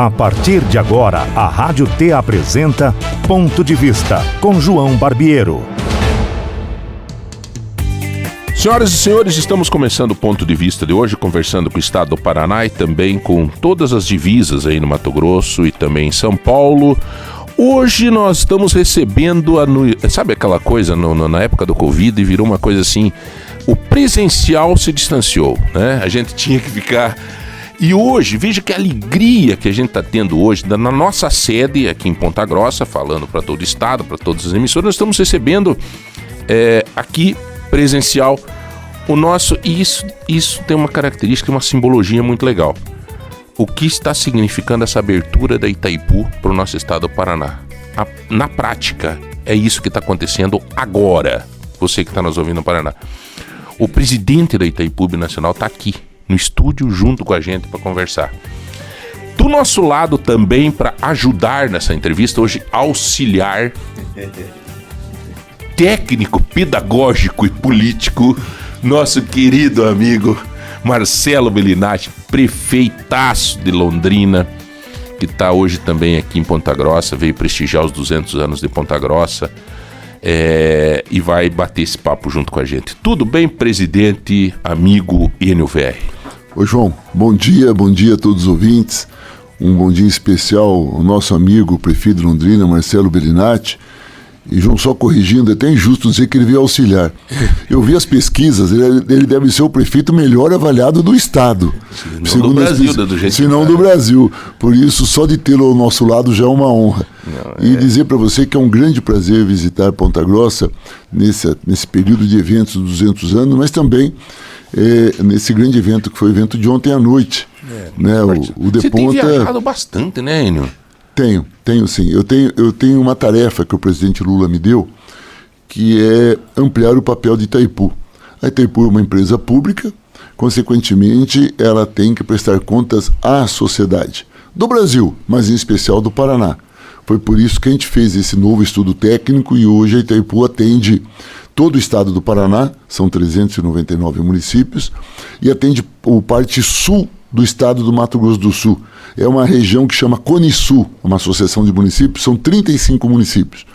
A partir de agora, a Rádio T apresenta Ponto de Vista, com João Barbiero. Senhoras e senhores, estamos começando o Ponto de Vista de hoje, conversando com o estado do Paraná e também com todas as divisas aí no Mato Grosso e também em São Paulo. Hoje nós estamos recebendo, sabe aquela coisa na época do Covid, virou uma coisa assim, o presencial se distanciou, né? A gente tinha que ficar... E hoje, veja que alegria que a gente está tendo hoje, na nossa sede aqui em Ponta Grossa, falando para todo o estado, para todas as emissoras, nós estamos recebendo aqui presencial o nosso... E isso tem uma característica, uma simbologia muito legal. O que está significando essa abertura da Itaipu para o nosso estado do Paraná? Na prática, é isso que está acontecendo agora. Você que está nos ouvindo no Paraná. O presidente da Itaipu Binacional está aqui no estúdio junto com a gente para conversar. Do nosso lado também, para ajudar nessa entrevista, hoje auxiliar técnico, pedagógico e político, nosso querido amigo Marcelo Bellinati, prefeitaço de Londrina, que está hoje também aqui em Ponta Grossa, veio prestigiar os 200 anos de Ponta Grossa e vai bater esse papo junto com a gente. Tudo bem, presidente, amigo Enio VR? Oi, João, bom dia a todos os ouvintes. Um bom dia especial ao nosso amigo, prefeito de Londrina, Marcelo Bellinati. E, João, só corrigindo, é até injusto dizer que ele veio auxiliar. Eu vi as pesquisas, ele deve ser o prefeito melhor avaliado do estado. Se não do Brasil, do jeito se não do Brasil. Por isso, só de tê-lo ao nosso lado já é uma honra. E dizer para você que é um grande prazer visitar Ponta Grossa nesse período de eventos dos 200 anos, mas também nesse grande evento que foi o evento de ontem à noite. Né? O Você tem viajado bastante, né, Enio? Tenho sim. Eu tenho uma tarefa que o presidente Lula me deu, que é ampliar o papel de Itaipu. A Itaipu é uma empresa pública, consequentemente, ela tem que prestar contas à sociedade do Brasil, mas em especial do Paraná. Foi por isso que a gente fez esse novo estudo técnico e hoje a Itaipu atende todo o estado do Paraná, são 399 municípios, e atende o parte sul do estado do Mato Grosso do Sul. É uma região que chama Cone Sul, uma associação de municípios, são 35 municípios.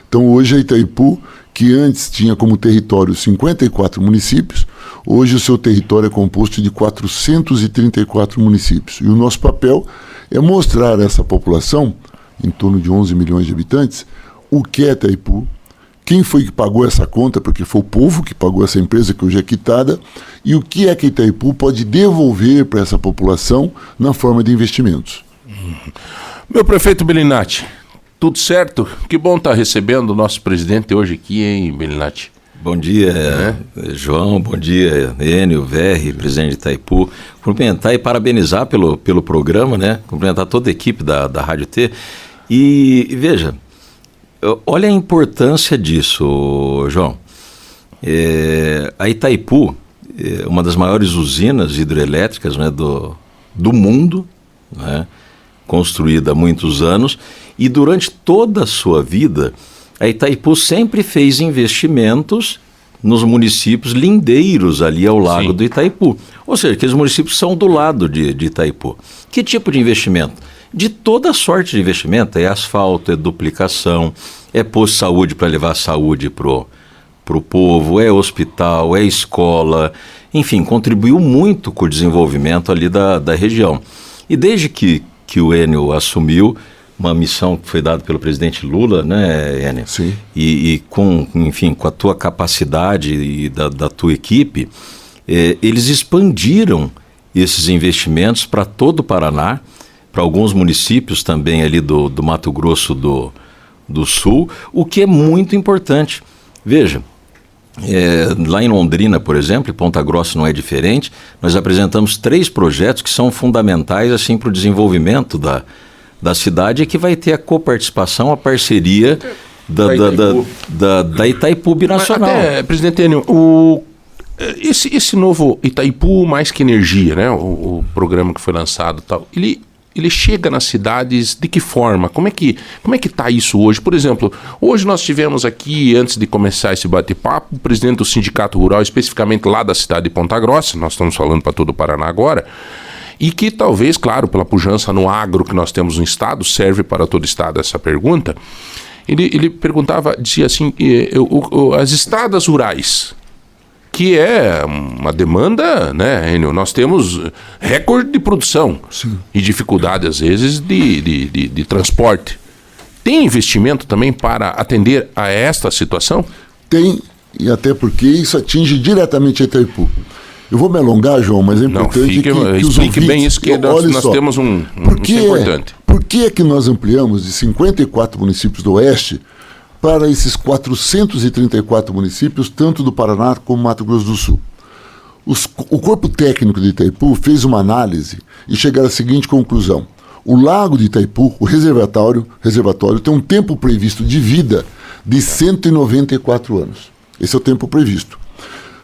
Então hoje a Itaipu, que antes tinha como território 54 municípios, hoje o seu território é composto de 434 municípios. E o nosso papel é mostrar a essa população, em torno de 11 milhões de habitantes, o que é Itaipu, quem foi que pagou essa conta, porque foi o povo que pagou essa empresa que hoje é quitada, e o que é que Itaipu pode devolver para essa população na forma de investimentos. Meu prefeito Bellinati, tudo certo? Que bom estar recebendo o nosso presidente hoje aqui, hein, Bellinati? Bom dia, João, bom dia, Enio, VR, presidente de Itaipu. Cumprimentar e parabenizar pelo programa, né? Cumprimentar toda a equipe da Rádio T. E veja, olha a importância disso, João. A Itaipu é uma das maiores usinas hidrelétricas, né, do mundo, né, construída há muitos anos, e durante toda a sua vida, a Itaipu sempre fez investimentos nos municípios lindeiros ali ao lago do Itaipu. Ou seja, aqueles municípios são do lado de Itaipu. Que tipo de investimento? De toda sorte de investimento, é asfalto, é duplicação, é posto de saúde para levar saúde pro povo, é hospital, é escola, enfim, contribuiu muito com o desenvolvimento ali da região. E desde que o Enio assumiu, uma missão que foi dada pelo presidente Lula, né, Enio? Sim. E com a tua capacidade e da tua equipe, eles expandiram esses investimentos para todo o Paraná, para alguns municípios também ali do Mato Grosso do Sul, o que é muito importante. Veja, lá em Londrina, por exemplo, e Ponta Grossa não é diferente, nós apresentamos 3 projetos que são fundamentais assim, para o desenvolvimento da cidade e que vai ter a coparticipação, a parceria da Itaipu Binacional. Até, presidente Enio, esse novo Itaipu Mais Que Energia, né, o programa que foi lançado, tal, ele chega nas cidades de que forma? Como é que está isso hoje? Por exemplo, hoje nós tivemos aqui, antes de começar esse bate-papo, o presidente do Sindicato Rural, especificamente lá da cidade de Ponta Grossa, nós estamos falando para todo o Paraná agora, E que talvez, claro, pela pujança no agro que nós temos no estado, serve para todo o estado essa pergunta, ele perguntava, dizia assim, as estradas rurais, que é uma demanda, né, Enio? Nós temos recorde de produção. Sim. E dificuldade, às vezes, de transporte. Tem investimento também para atender a esta situação? Tem, e até porque isso atinge diretamente a Itaipu. Eu vou me alongar, João, mas é importante que os ouvintes... bem isso, que nós temos um isso é importante. Por que é que nós ampliamos de 54 municípios do Oeste para esses 434 municípios, tanto do Paraná como Mato Grosso do Sul? O corpo técnico de Itaipu fez uma análise e chegaram à seguinte conclusão. O lago de Itaipu, o reservatório, tem um tempo previsto de vida de 194 anos. Esse é o tempo previsto.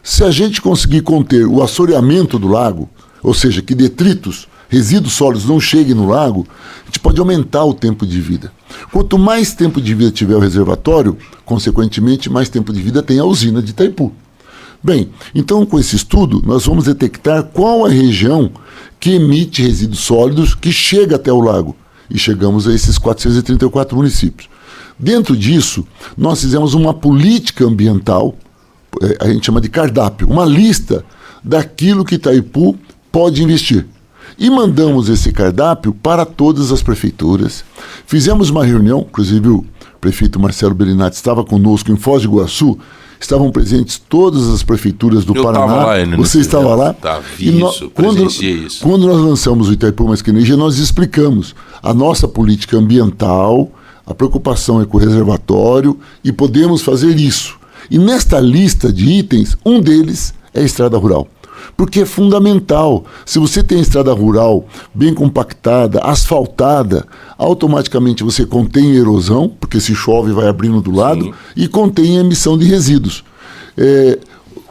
Se a gente conseguir conter o assoreamento do lago, ou seja, que detritos, resíduos sólidos não cheguem no lago, a gente pode aumentar o tempo de vida. Quanto mais tempo de vida tiver o reservatório, consequentemente, mais tempo de vida tem a usina de Itaipu. Bem, então com esse estudo, nós vamos detectar qual a região que emite resíduos sólidos que chega até o lago. E chegamos a esses 434 municípios. Dentro disso, nós fizemos uma política ambiental, a gente chama de cardápio, uma lista daquilo que Itaipu pode investir. E mandamos esse cardápio para todas as prefeituras. Fizemos uma reunião, inclusive o prefeito Marcelo Bellinati estava conosco em Foz do Iguaçu, estavam presentes todas as prefeituras do Paraná. Lá, você estava lá? Quando nós lançamos o Itaipu Mais Que Energia, nós explicamos a nossa política ambiental, a preocupação é com o reservatório e podemos fazer isso. E nesta lista de itens, um deles é a estrada rural. Porque é fundamental. Se você tem a estrada rural bem compactada, asfaltada, automaticamente você contém erosão, porque se chove vai abrindo do lado, sim, e contém a emissão de resíduos.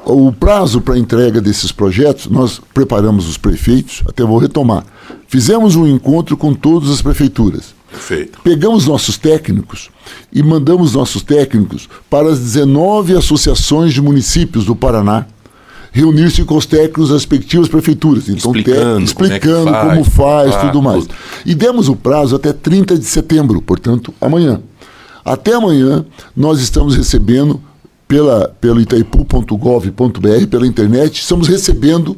O prazo para a entrega desses projetos, nós preparamos os prefeitos, até vou retomar. Fizemos um encontro com todas as prefeituras. Perfeito. Pegamos nossos técnicos e mandamos nossos técnicos para as 19 associações de municípios do Paraná, reunir-se com os técnicos das respectivas prefeituras. Então, explicando como faz, tudo mais. E demos o prazo até 30 de setembro, portanto, amanhã. Até amanhã, nós estamos recebendo, pelo itaipu.gov.br, pela internet, estamos recebendo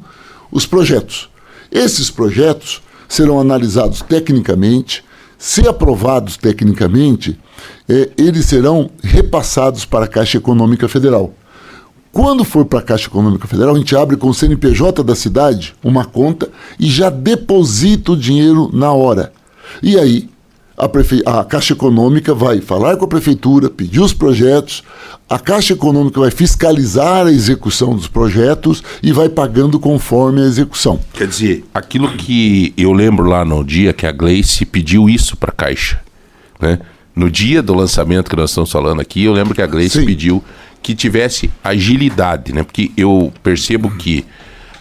os projetos. Esses projetos serão analisados tecnicamente. Se aprovados tecnicamente, eles serão repassados para a Caixa Econômica Federal. Quando for para a Caixa Econômica Federal, a gente abre com o CNPJ da cidade uma conta e já deposita o dinheiro na hora. E aí, a Caixa Econômica vai falar com a Prefeitura, pedir os projetos, a Caixa Econômica vai fiscalizar a execução dos projetos e vai pagando conforme a execução. Quer dizer, aquilo que eu lembro lá no dia que a Gleice pediu isso para a Caixa, né? No dia do lançamento que nós estamos falando aqui, eu lembro que a Gleice pediu que tivesse agilidade, né? Porque eu percebo que,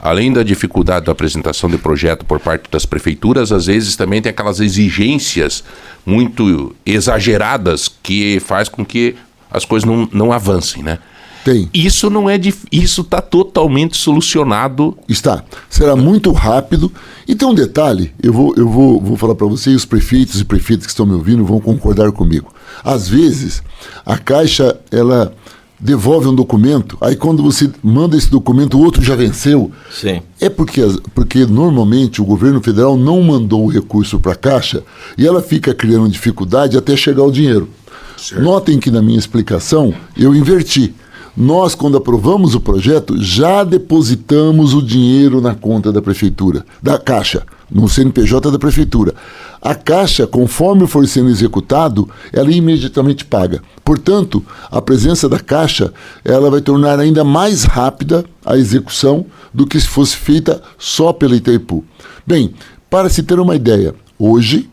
além da dificuldade da apresentação de projeto por parte das prefeituras, às vezes também tem aquelas exigências muito exageradas que faz com que as coisas não avancem, né? Tem. Isso não é isso está totalmente solucionado. Está. Será muito rápido. E tem um detalhe, eu vou falar para vocês, os prefeitos e prefeitas que estão me ouvindo vão concordar comigo. Às vezes, a Caixa, ela devolve um documento, aí quando você manda esse documento, o outro já venceu. Sim. É porque normalmente o governo federal não mandou o recurso para a Caixa e ela fica criando dificuldade até chegar o dinheiro. Certo. Notem que na minha explicação eu inverti. Nós, quando aprovamos o projeto, já depositamos o dinheiro na conta da prefeitura, da Caixa, no CNPJ da prefeitura. A Caixa, conforme for sendo executado, ela imediatamente paga. Portanto, a presença da Caixa, ela vai tornar ainda mais rápida a execução do que se fosse feita só pela Itaipu. Bem, para se ter uma ideia, hoje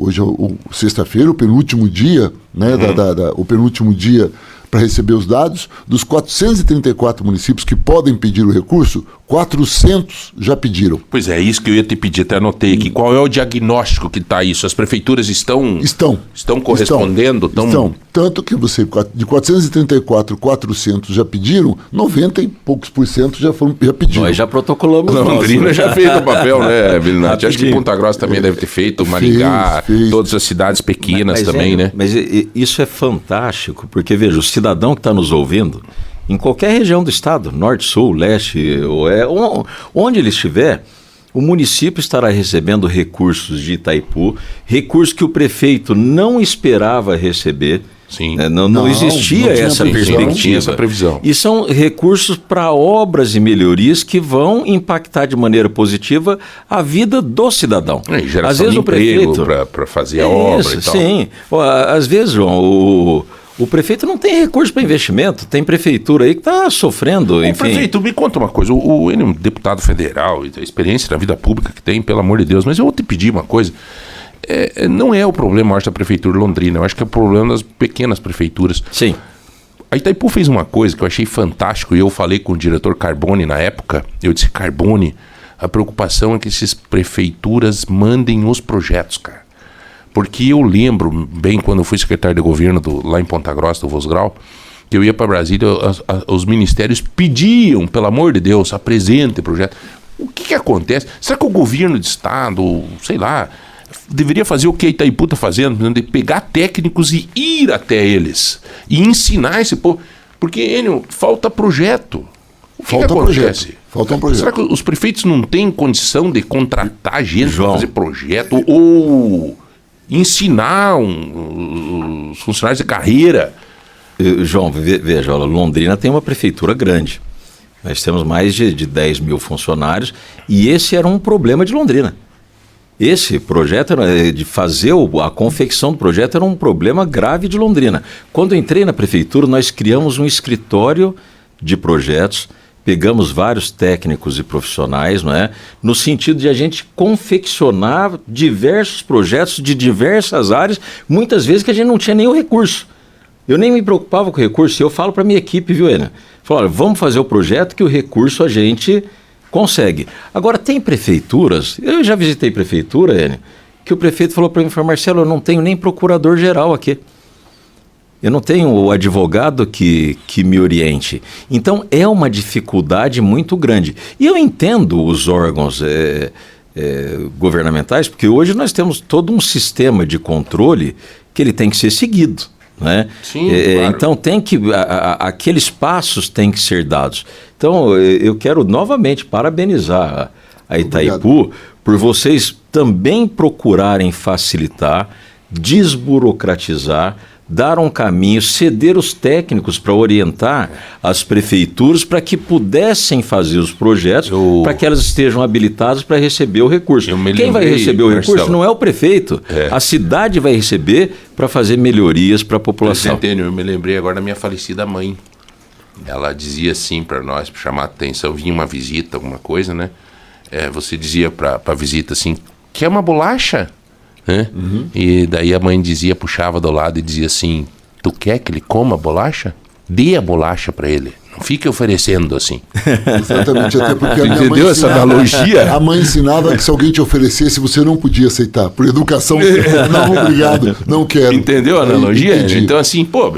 é sexta-feira, o penúltimo dia, né, o penúltimo dia para receber os dados, dos 434 municípios que podem pedir o recurso, 400 já pediram. Pois é isso que eu ia te pedir, até anotei aqui. Qual é o diagnóstico que está isso? As prefeituras estão correspondendo? Estão. Tanto que de 434, 400 já pediram, 90 e poucos % já pediram. Nós já protocolamos. Londrina já fez o papel, né, Belinati? Acho que Ponta Grossa também deve ter feito, Maringá, todas as cidades pequenas também, né? Mas isso é fantástico, porque veja, o cidadão que está nos ouvindo, em qualquer região do estado, norte, sul, leste, onde ele estiver, o município estará recebendo recursos de Itaipu, recursos que o prefeito não esperava receber. Sim. Não existia essa perspectiva. Não tinha essa previsão. E são recursos para obras e melhorias que vão impactar de maneira positiva a vida do cidadão. Geração às vezes de o prefeito para fazer a obra e tal. Sim. Às vezes, João, o prefeito não tem recurso para investimento, tem prefeitura aí que está sofrendo, enfim. Prefeito, me conta uma coisa, ele é um deputado federal, e a experiência na vida pública que tem, pelo amor de Deus, mas eu vou te pedir uma coisa, não é o problema, eu acho, da prefeitura de Londrina, eu acho que é o problema das pequenas prefeituras. Sim. A Itaipu fez uma coisa que eu achei fantástico, e eu falei com o diretor Carbone na época, eu disse, Carbone, a preocupação é que essas prefeituras mandem os projetos, cara. Porque eu lembro bem, quando eu fui secretário de governo lá em Ponta Grossa, do Vosgrau, que eu ia para Brasília, os ministérios pediam, pelo amor de Deus, apresente o projeto. O que acontece? Será que o governo de estado, sei lá, deveria fazer o que a Itaipu está fazendo, de pegar técnicos e ir até eles, e ensinar esse povo? Porque, Enio, falta projeto. O que acontece? Falta um projeto. Será que os prefeitos não têm condição de contratar gente para fazer projeto? Ou ensinar os funcionários de carreira? João, veja, Londrina tem uma prefeitura grande. Nós temos mais de 10 mil funcionários e esse era um problema de Londrina. Esse projeto, de fazer a confecção do projeto, era um problema grave de Londrina. Quando eu entrei na prefeitura, nós criamos um escritório de projetos, pegamos vários técnicos e profissionais, não é? No sentido de a gente confeccionar diversos projetos de diversas áreas, muitas vezes que a gente não tinha nem o recurso. Eu nem me preocupava com o recurso, eu falo para a minha equipe, viu, Enio? Falo, olha, vamos fazer o projeto que o recurso a gente consegue. Agora, tem prefeituras, eu já visitei prefeitura, Enio, que o prefeito falou para mim, Marcelo, eu não tenho nem procurador-geral aqui. Eu não tenho o advogado que me oriente. Então, é uma dificuldade muito grande. E eu entendo os órgãos governamentais, porque hoje nós temos todo um sistema de controle que ele tem que ser seguido. Né? Sim, claro. Então, aqueles passos têm que ser dados. Então, eu quero novamente parabenizar a Itaipu por vocês também procurarem facilitar, desburocratizar, dar um caminho, ceder os técnicos para orientar as prefeituras para que pudessem fazer os projetos, para que elas estejam habilitadas para receber o recurso. Quem vai receber o recurso não é o prefeito, a cidade vai receber para fazer melhorias para a população. Presidente, eu me lembrei agora da minha falecida mãe. Ela dizia assim para nós, para chamar a atenção, vinha uma visita, alguma coisa, né? Você dizia para a visita assim, quer uma bolacha? Uhum. E daí a mãe puxava do lado e dizia assim, tu quer que ele coma a bolacha? Dê a bolacha para ele, não fique oferecendo assim. Exatamente, até porque entendeu essa analogia? A mãe ensinava que se alguém te oferecesse, você não podia aceitar, por educação, não, obrigado, não quero. Entendeu a analogia? Então assim, pô,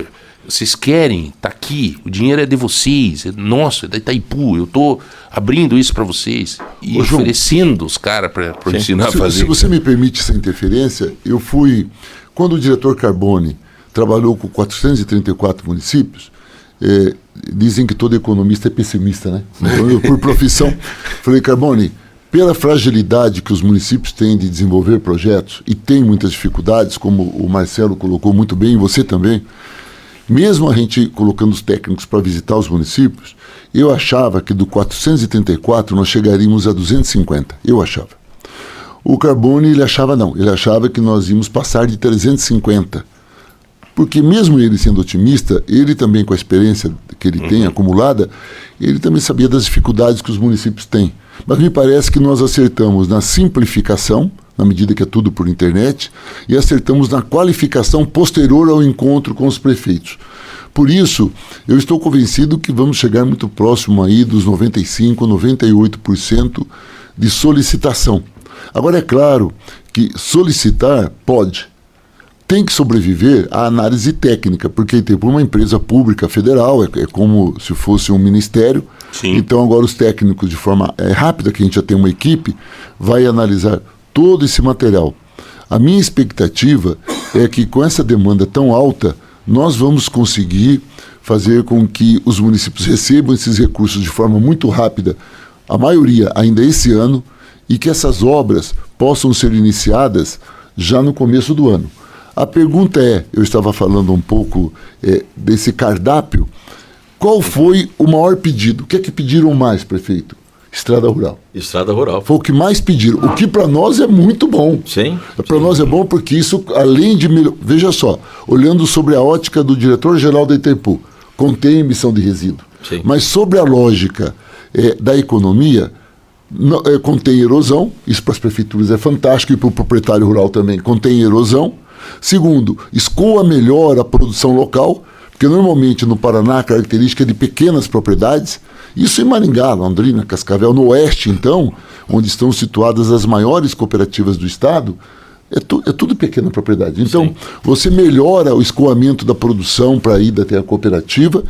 vocês querem, tá aqui, o dinheiro é de vocês, é nosso, é da Itaipu, eu tô abrindo isso para vocês e oferecendo os caras para ensinar a fazer. Se você me permite essa interferência, eu fui, quando o diretor Carbone trabalhou com 434 municípios, dizem que todo economista é pessimista, né? Então eu, por profissão, falei, Carbone, pela fragilidade que os municípios têm de desenvolver projetos, e tem muitas dificuldades, como o Marcelo colocou muito bem, e você também, mesmo a gente colocando os técnicos para visitar os municípios, eu achava que do 434 nós chegaríamos a 250. Eu achava. O Carbone, ele achava não. Ele achava que nós íamos passar de 350. Porque mesmo ele sendo otimista, ele também com a experiência que ele tem acumulada, ele também sabia das dificuldades que os municípios têm. Mas me parece que nós acertamos na simplificação, na medida que é tudo por internet, e acertamos na qualificação posterior ao encontro com os prefeitos. Por isso, eu estou convencido que vamos chegar muito próximo aí dos 95%, 98% de solicitação. Agora, é claro que solicitar pode. Tem que sobreviver à análise técnica, porque tem uma empresa pública federal, é como se fosse um ministério. Sim. Então agora os técnicos, de forma rápida, que a gente já tem uma equipe, vai analisar todo esse material. A minha expectativa é que com essa demanda tão alta, nós vamos conseguir fazer com que os municípios recebam esses recursos de forma muito rápida, a maioria ainda esse ano, e que essas obras possam ser iniciadas já no começo do ano. A pergunta é, eu estava falando um pouco desse cardápio, qual foi o maior pedido? O que é que pediram mais, prefeito? Estrada Rural. Estrada Rural. Foi o que mais pediram, o que para nós é muito bom. Sim. Para nós é bom porque isso, além de... Veja só, olhando sobre a ótica do diretor-geral da Itaipu, contém emissão de resíduo. Sim. Mas sobre a lógica da economia, contém erosão, isso para as prefeituras é fantástico, e para o proprietário rural também contém erosão. Segundo, escoa melhor a produção local, porque normalmente no Paraná a característica é de pequenas propriedades, isso em Maringá, Londrina, Cascavel, no oeste então, onde estão situadas as maiores cooperativas do estado, é tudo pequena propriedade. Então, sim, você melhora o escoamento da produção para ir até a cooperativa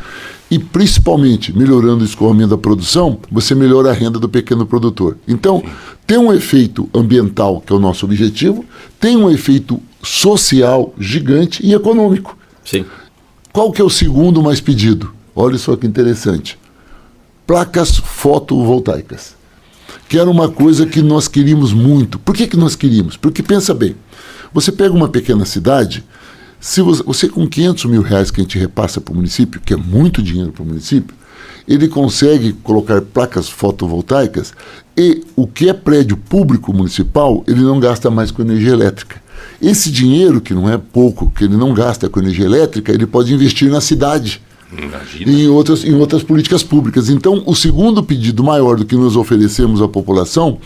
e, principalmente, melhorando o escoamento da produção, você melhora a renda do pequeno produtor. Então, sim, tem um efeito ambiental, que é o nosso objetivo, tem um efeito social gigante e econômico. Sim. Qual que é o segundo mais pedido? Olha só que interessante. Placas fotovoltaicas, que era uma coisa que nós queríamos muito. Por que nós queríamos? Porque, pensa bem, você pega uma pequena cidade, se você com 500 mil reais que a gente repassa para o município, que é muito dinheiro para o município, ele consegue colocar placas fotovoltaicas e o que é prédio público municipal, ele não gasta mais com energia elétrica. Esse dinheiro, que não é pouco, que ele não gasta com energia elétrica, ele pode investir na cidade. Imagina. Em outras políticas públicas. Então, o segundo pedido maior do que nós oferecemos à população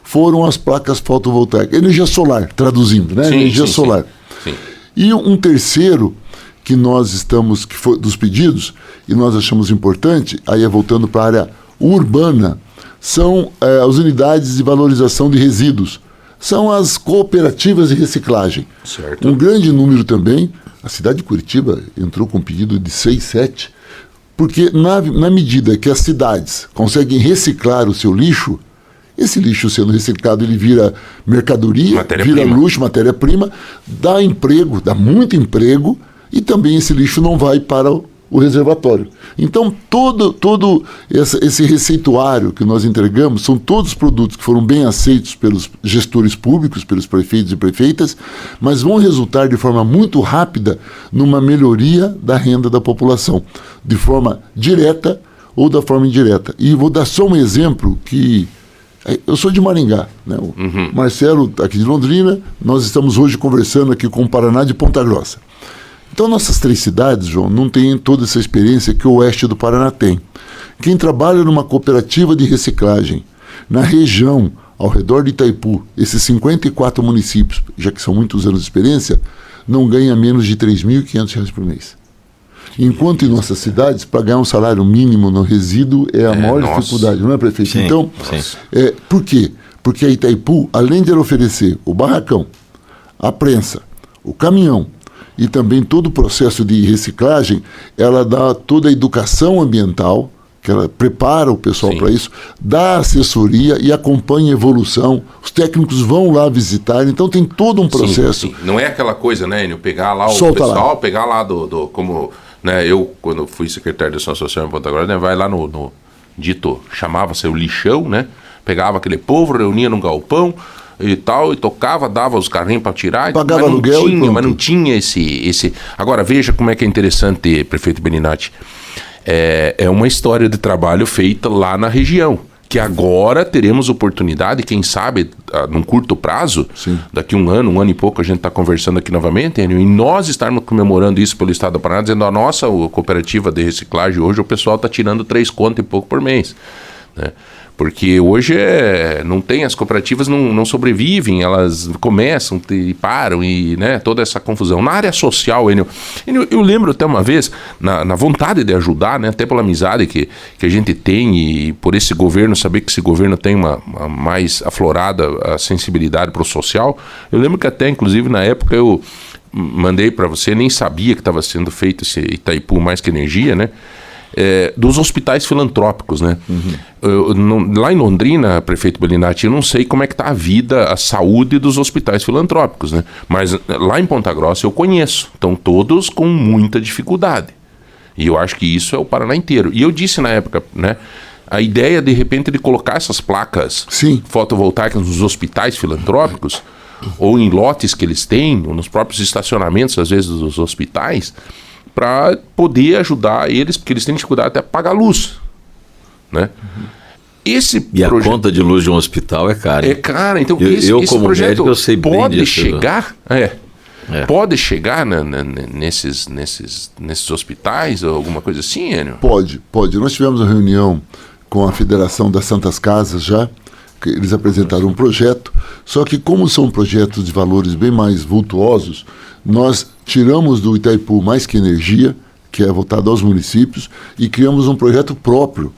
foram as placas fotovoltaicas. Energia solar, traduzindo, né? Sim, energia sim, solar. Sim. E um terceiro que nós estamos, que foi dos pedidos, e nós achamos importante, aí voltando para a área urbana, são as unidades de valorização de resíduos. São as cooperativas de reciclagem. Certo. Um grande número também. A cidade de Curitiba entrou com um pedido de 6, 7, porque na medida que as cidades conseguem reciclar o seu lixo, esse lixo sendo reciclado, ele vira mercadoria, vira luxo, matéria-prima, dá emprego, dá muito emprego, e também esse lixo não vai para o reservatório. Então, todo esse receituário que nós entregamos são todos produtos que foram bem aceitos pelos gestores públicos, pelos prefeitos e prefeitas, mas vão resultar de forma muito rápida numa melhoria da renda da população, de forma direta ou da forma indireta. E vou dar só um exemplo que... Eu sou de Maringá, né? O Marcelo, aqui de Londrina, nós estamos hoje conversando aqui com o Paraná de Ponta Grossa. Então, nossas 3 cidades, João, não têm toda essa experiência que o oeste do Paraná tem. Quem trabalha numa cooperativa de reciclagem, na região, ao redor de Itaipu, esses 54 municípios, já que são muitos anos de experiência, não ganha menos de R$ 3.500 por mês. Enquanto em nossas cidades, para ganhar um salário mínimo no resíduo é a maior dificuldade, não é, prefeito? Sim, então, por quê? Porque a Itaipu, além de ela oferecer o barracão, a prensa, o caminhão, e também todo o processo de reciclagem, ela dá toda a educação ambiental, que ela prepara o pessoal para isso, dá assessoria e acompanha a evolução. Os técnicos vão lá visitar, então tem todo um processo. Sim. Não é aquela coisa, né, Enio, pegar lá o Solta pessoal, lá. pegar lá como, né, eu, quando fui secretário de Ação Social em Ponta Grossa, né, vai lá no dito, chamava-se o lixão, né, pegava aquele povo, reunia num galpão, e tal, e tocava, dava os carrinhos para tirar, pagava aluguel, mas não tinha esse... Agora, veja como é que é interessante, prefeito Beninati, é uma história de trabalho feita lá na região, que agora teremos oportunidade, quem sabe, num curto prazo, sim, daqui um ano e pouco, a gente está conversando aqui novamente, e nós estarmos comemorando isso pelo estado do Paraná, dizendo a nossa cooperativa de reciclagem hoje, o pessoal está tirando 3 contos e pouco por mês, né? Porque hoje não tem, as cooperativas não sobrevivem, elas começam e param, e né, toda essa confusão. Na área social, Enio, eu lembro até uma vez, na vontade de ajudar, né, até pela amizade que a gente tem, e por esse governo, saber que esse governo tem uma mais aflorada a sensibilidade para o social, eu lembro que até, inclusive, na época eu mandei para você, nem sabia que estava sendo feito esse Itaipu Mais Que Energia, né? Dos hospitais filantrópicos, né? Lá em Londrina, prefeito Bellinati, eu não sei como é que está a vida, a saúde dos hospitais filantrópicos, né? Mas lá em Ponta Grossa eu conheço, estão todos com muita dificuldade. E eu acho que isso é o Paraná inteiro. E eu disse na época, né? A ideia, de repente, de colocar essas placas fotovoltaicas nos hospitais filantrópicos, ou em lotes que eles têm, ou nos próprios estacionamentos, às vezes, dos hospitais, para poder ajudar eles, porque eles têm dificuldade até pagar luz, né? A conta de luz de um hospital é cara. É cara, então esse como projeto médico, eu sei pode bem disso, chegar, pode chegar nesses hospitais ou alguma coisa assim, Enio? Pode. Nós tivemos uma reunião com a Federação das Santas Casas já, que eles apresentaram um projeto, só que como são projetos de valores bem mais vultuosos, nós tiramos do Itaipu Mais Que Energia, que é voltado aos municípios, e criamos um projeto próprio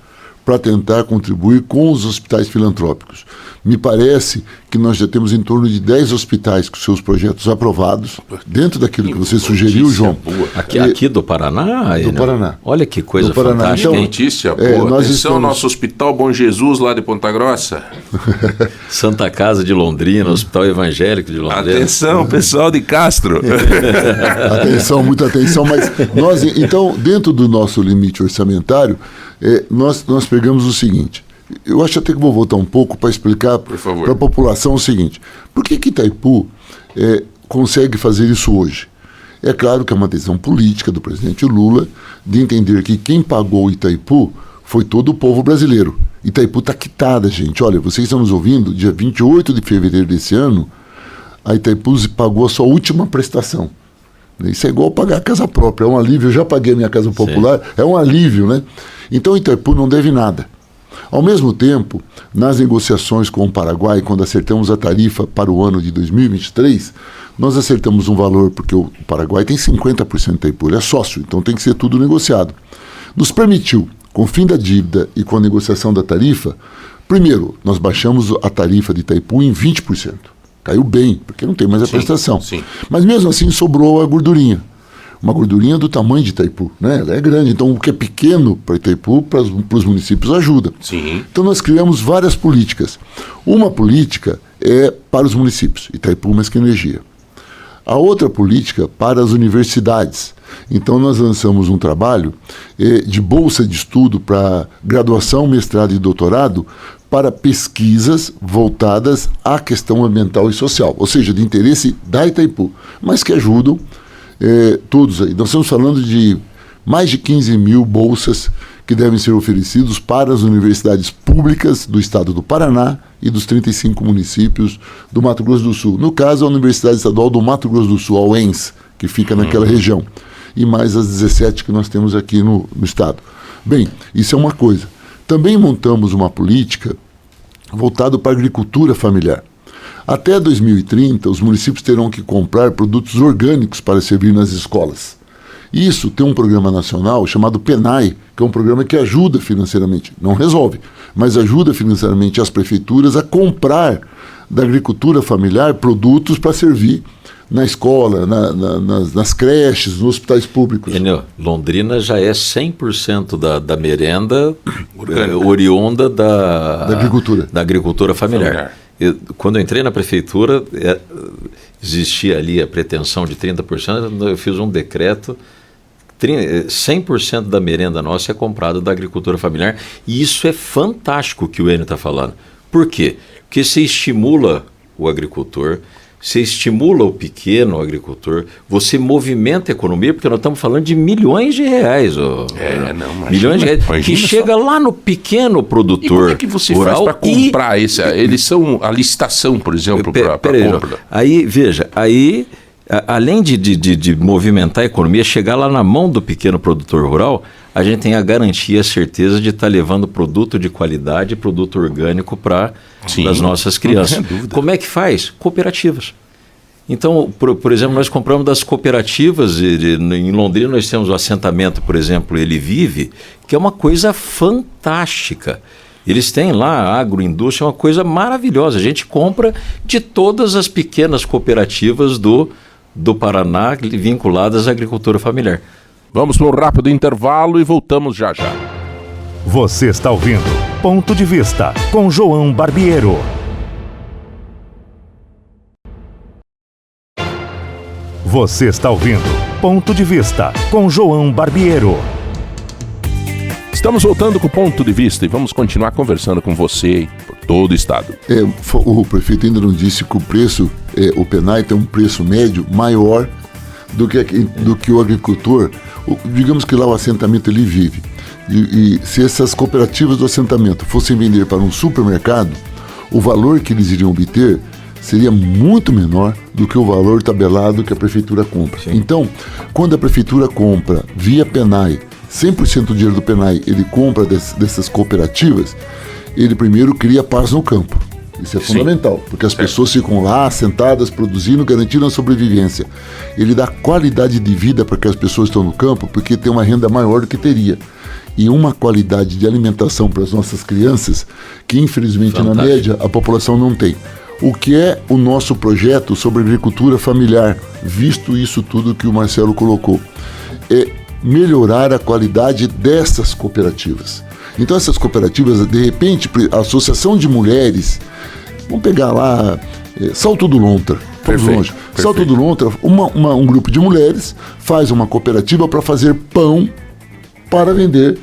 para tentar contribuir com os hospitais filantrópicos. Me parece que nós já temos em torno de 10 hospitais com seus projetos aprovados, dentro daquilo que você sugeriu, João. Aqui do Paraná? Do Paraná. Olha que coisa fantástica. Então, notícia boa. Atenção, nosso Hospital Bom Jesus lá de Ponta Grossa. Santa Casa de Londrina, Hospital Evangélico de Londrina. Atenção, pessoal de Castro. Atenção, muita atenção, mas nós, então, dentro do nosso limite orçamentário, nós pegamos o seguinte. Eu acho até que vou voltar um pouco para explicar para a população o seguinte. Por que Itaipu consegue fazer isso hoje? É claro que é uma decisão política do presidente Lula de entender que quem pagou Itaipu foi todo o povo brasileiro. Itaipu está quitada, gente. Olha, vocês estão nos ouvindo, dia 28 de fevereiro desse ano, a Itaipu pagou a sua última prestação. Isso é igual pagar a casa própria, é um alívio. Eu já paguei a minha casa popular, é um alívio, né? Então Itaipu não deve nada. Ao mesmo tempo, nas negociações com o Paraguai, quando acertamos a tarifa para o ano de 2023, nós acertamos um valor, porque o Paraguai tem 50% de Itaipu, ele é sócio, então tem que ser tudo negociado. Nos permitiu, com o fim da dívida e com a negociação da tarifa, primeiro, nós baixamos a tarifa de Itaipu em 20%. Caiu bem, porque não tem mais a prestação. Sim. Mas mesmo assim sobrou a gordurinha. Uma gordurinha do tamanho de Itaipu, né? Ela é grande, então o que é pequeno para Itaipu, para os municípios ajuda. Sim. Então nós criamos várias políticas. Uma política é para os municípios, Itaipu Mais Que Energia. A outra política para as universidades. Então nós lançamos um trabalho de bolsa de estudo para graduação, mestrado e doutorado para pesquisas voltadas à questão ambiental e social, ou seja, de interesse da Itaipu, mas que ajudam todos aí. Nós estamos falando de mais de 15 mil bolsas que devem ser oferecidos para as universidades públicas do estado do Paraná e dos 35 municípios do Mato Grosso do Sul. No caso, a Universidade Estadual do Mato Grosso do Sul, a UENS, que fica naquela região, e mais as 17 que nós temos aqui no estado. Bem, isso é uma coisa. Também montamos uma política voltada para a agricultura familiar. Até 2030, os municípios terão que comprar produtos orgânicos para servir nas escolas. Isso tem um programa nacional chamado PENAI, que é um programa que ajuda financeiramente, não resolve, mas ajuda financeiramente as prefeituras a comprar da agricultura familiar produtos para servir na escola, nas creches, nos hospitais públicos. Londrina já é 100% da merenda oriunda da agricultura familiar. Quando eu entrei na prefeitura, existia ali a pretensão de 30%, eu fiz um decreto, 100% da merenda nossa é comprada da agricultura familiar, e isso é fantástico que o Enio está falando. Por quê? Porque você estimula o agricultor, você estimula o pequeno agricultor, você movimenta a economia, porque nós estamos falando de milhões de reais. Milhões de reais, que chega lá no pequeno produtor. E como é que você faz para comprar esse? Eles são a licitação, por exemplo, para compra. Aí, veja, além de movimentar a economia, chegar lá na mão do pequeno produtor rural, a gente tem a garantia, a certeza de estar levando produto de qualidade, produto orgânico para as nossas crianças. Como é que faz? Cooperativas. Então, por exemplo, nós compramos das cooperativas, em Londrina nós temos o assentamento, por exemplo, Ele Vive, que é uma coisa fantástica. Eles têm lá agroindústria, é uma coisa maravilhosa. A gente compra de todas as pequenas cooperativas do Paraná vinculadas à agricultura familiar. Vamos para um rápido intervalo e voltamos já já. Você está ouvindo Ponto de Vista com João Barbiero. Você está ouvindo Ponto de Vista com João Barbiero. Estamos voltando com o Ponto de Vista e vamos continuar conversando com você por todo o estado. O prefeito ainda não disse que o preço, o PENAI tem um preço médio maior do que o agricultor. Digamos que lá o assentamento Ele Vive. E se essas cooperativas do assentamento fossem vender para um supermercado, o valor que eles iriam obter seria muito menor do que o valor tabelado que a prefeitura compra. Sim. Então, quando a prefeitura compra via PENAI, 100% do dinheiro do PENAI ele compra dessas cooperativas, ele primeiro cria paz no campo. Isso é fundamental, porque as pessoas ficam lá sentadas, produzindo, garantindo a sobrevivência. Ele dá qualidade de vida para que as pessoas estão no campo, porque tem uma renda maior do que teria. E uma qualidade de alimentação para as nossas crianças, que infelizmente na média a população não tem. O que é o nosso projeto sobre agricultura familiar, visto isso tudo que o Marcelo colocou? É melhorar a qualidade dessas cooperativas. Então essas cooperativas, de repente, a Associação de Mulheres, vamos pegar lá Salto do Lontra, vamos longe. Salto do Lontra, um grupo de mulheres faz uma cooperativa para fazer pão para vender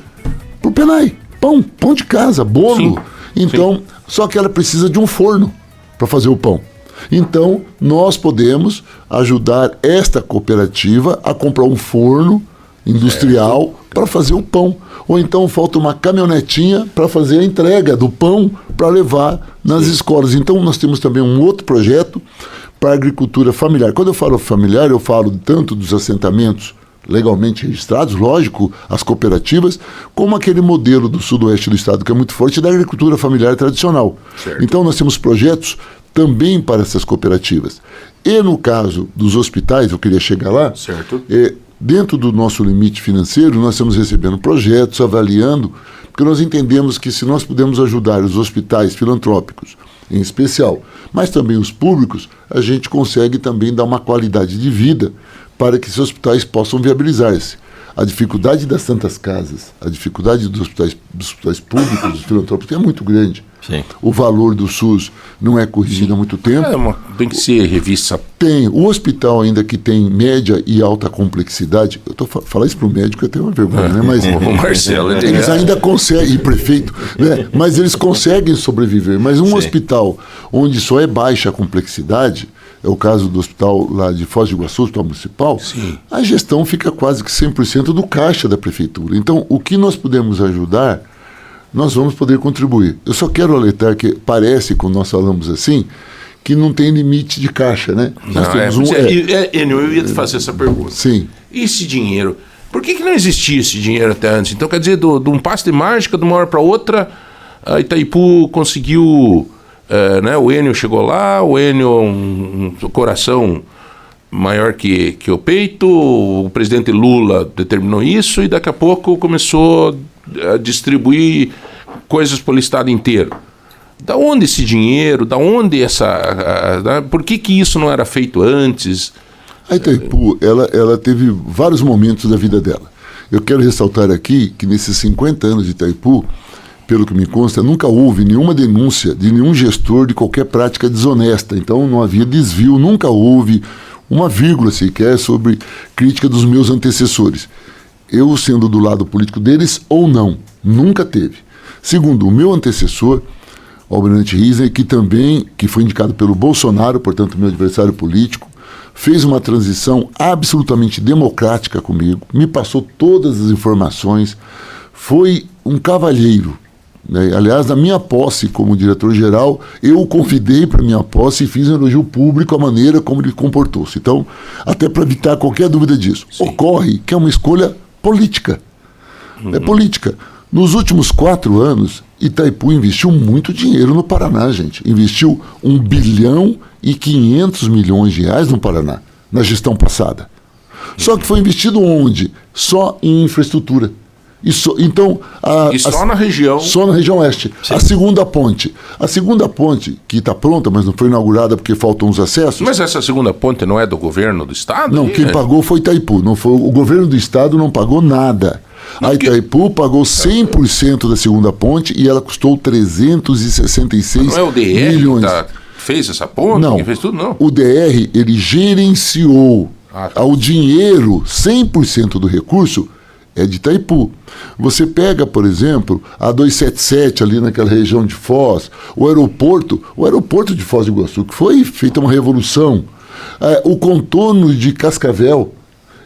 para o PENAI. Pão de casa, bolo. Sim. Então, só que ela precisa de um forno para fazer o pão. Então, nós podemos ajudar esta cooperativa a comprar um forno industrial para fazer o pão. Ou então falta uma caminhonetinha para fazer a entrega do pão para levar nas escolas. Então, nós temos também um outro projeto para a agricultura familiar. Quando eu falo familiar, eu falo tanto dos assentamentos legalmente registrados, lógico, as cooperativas, como aquele modelo do sudoeste do estado que é muito forte da agricultura familiar tradicional. Certo. Então nós temos projetos também para essas cooperativas. E no caso dos hospitais, eu queria chegar lá, certo. Dentro do nosso limite financeiro, nós estamos recebendo projetos, avaliando, porque nós entendemos que se nós pudermos ajudar os hospitais filantrópicos, em especial, mas também os públicos, a gente consegue também dar uma qualidade de vida para que esses hospitais possam viabilizar-se. A dificuldade das tantas casas, a dificuldade dos hospitais públicos, dos filantrópicos, é muito grande. Sim. O valor do SUS não é corrigido há muito tempo. Tem que ser revista. Tem. O hospital ainda que tem média e alta complexidade, eu estou falando isso para o médico, eu tenho uma vergonha, né? Mas o Marcelo, eles ainda conseguem, e prefeito, né? Mas eles conseguem sobreviver. Mas um hospital onde só é baixa a complexidade, é o caso do hospital lá de Foz do Iguaçu, hospital municipal, a gestão fica quase que 100% do caixa da prefeitura. Então, o que nós podemos ajudar, nós vamos poder contribuir. Eu só quero alertar que parece, quando nós falamos assim, que não tem limite de caixa, né? Nós temos eu ia te fazer essa pergunta. Sim. E esse dinheiro? Por que não existia esse dinheiro até antes? Então, quer dizer, de um passe de mágica, de uma hora para outra, a Itaipu conseguiu... né? O Enio chegou lá, o Enio um coração maior que o peito, o presidente Lula determinou isso e daqui a pouco começou a distribuir coisas pelo estado inteiro. Da onde esse dinheiro? Da onde por que isso não era feito antes? A Itaipu, ela teve vários momentos da vida dela. Eu quero ressaltar aqui que nesses 50 anos de Itaipu, pelo que me consta, nunca houve nenhuma denúncia de nenhum gestor de qualquer prática desonesta. Então não havia desvio, nunca houve uma vírgula sequer sobre crítica dos meus antecessores. Eu sendo do lado político deles ou não, nunca teve. Segundo, o meu antecessor, Almirante Riesner, que foi indicado pelo Bolsonaro, portanto meu adversário político, fez uma transição absolutamente democrática comigo, me passou todas as informações, foi um cavalheiro. Aliás, na minha posse como diretor-geral, eu o convidei para minha posse e fiz um elogio público à maneira como ele comportou-se. Então, até para evitar qualquer dúvida disso. Sim. Ocorre que é uma escolha política. É política. Nos últimos 4 anos, Itaipu investiu muito dinheiro no Paraná, gente. Investiu 1 bilhão e 500 milhões de reais no Paraná, na gestão passada. Só que foi investido onde? Só em infraestrutura. Então, só na região? Só na região oeste. Sim. A segunda ponte, que está pronta, mas não foi inaugurada porque faltam os acessos. Mas essa segunda ponte não é do governo do estado? Não, quem pagou foi Itaipu. Não foi, o governo do estado não pagou nada. A Itaipu pagou 100% da segunda ponte e ela custou 366 milhões. Não é o DR milhões. Que fez essa ponte? Não. Quem fez tudo? Não. O DR, ele gerenciou o dinheiro, 100% do recurso é de Itaipu. Você pega, por exemplo, a 277 ali naquela região de Foz, o aeroporto de Foz do Iguaçu, que foi feita uma revolução, o contorno de Cascavel,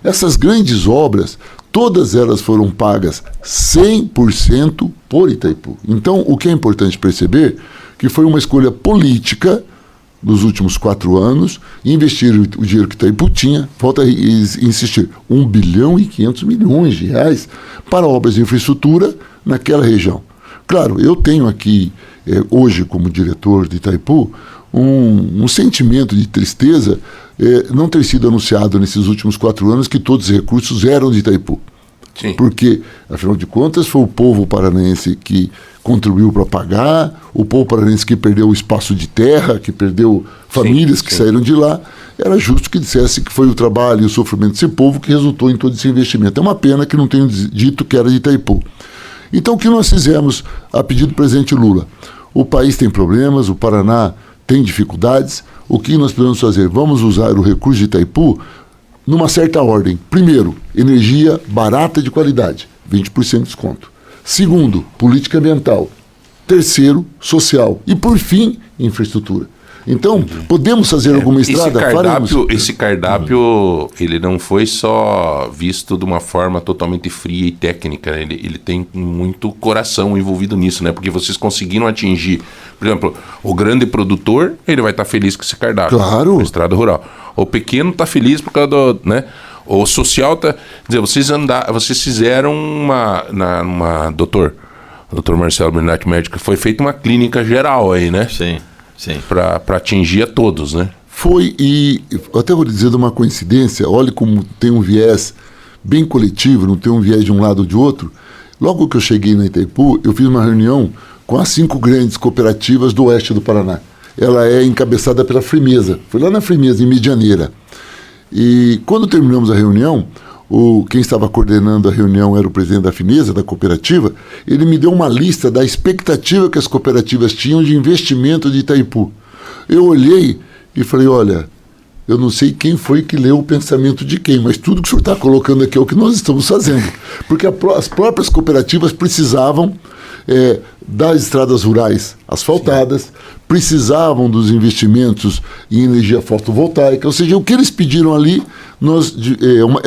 essas grandes obras, todas elas foram pagas 100% por Itaipu. Então, o que é importante perceber que foi uma escolha política nos últimos 4 anos, investir o dinheiro que Itaipu tinha, volta a insistir, 1 bilhão e 500 milhões de reais para obras de infraestrutura naquela região. Claro, eu tenho aqui, hoje, como diretor de Itaipu, um sentimento de tristeza não ter sido anunciado nesses últimos 4 anos que todos os recursos eram de Itaipu. Sim. Porque, afinal de contas, foi o povo paranaense que contribuiu para pagar, o povo paranaense que perdeu o espaço de terra, que perdeu famílias que saíram de lá. Era justo que dissesse que foi o trabalho e o sofrimento desse povo que resultou em todo esse investimento. É uma pena que não tenham dito que era de Itaipu. Então, o que nós fizemos a pedido do presidente Lula? O país tem problemas, o Paraná tem dificuldades. O que nós podemos fazer? Vamos usar o recurso de Itaipu numa certa ordem. Primeiro, energia barata de qualidade, 20% de desconto. Segundo, política ambiental. Terceiro, social. E, por fim, infraestrutura. Então, podemos fazer alguma estrada? Esse cardápio, ele não foi só visto de uma forma totalmente fria e técnica, né? Ele tem muito coração envolvido nisso, né? Porque vocês conseguiram atingir, por exemplo, o grande produtor, ele vai estar feliz com esse cardápio. Claro. Na estrada rural. O pequeno está feliz por causa do, né? O social está... Quer dizer, vocês fizeram doutor Marcelo Bernatti Médico, foi feita uma clínica geral aí, né? Sim. Para atingir a todos, né? Foi, e até vou dizer de uma coincidência, olha como tem um viés bem coletivo, não tem um viés de um lado ou de outro. Logo que eu cheguei na Itaipu, eu fiz uma reunião com as 5 grandes cooperativas do oeste do Paraná. Ela é encabeçada pela Frimeza, foi lá na Frimeza, em Medianeira. E quando terminamos a reunião, quem estava coordenando a reunião era o presidente da Finesa, da cooperativa. Ele me deu uma lista da expectativa que as cooperativas tinham de investimento de Itaipu. Eu olhei e falei, olha, eu não sei quem foi que leu o pensamento de quem, mas tudo que o senhor está colocando aqui é o que nós estamos fazendo. Porque as próprias cooperativas precisavam das estradas rurais asfaltadas, precisavam dos investimentos em energia fotovoltaica, ou seja, o que eles pediram ali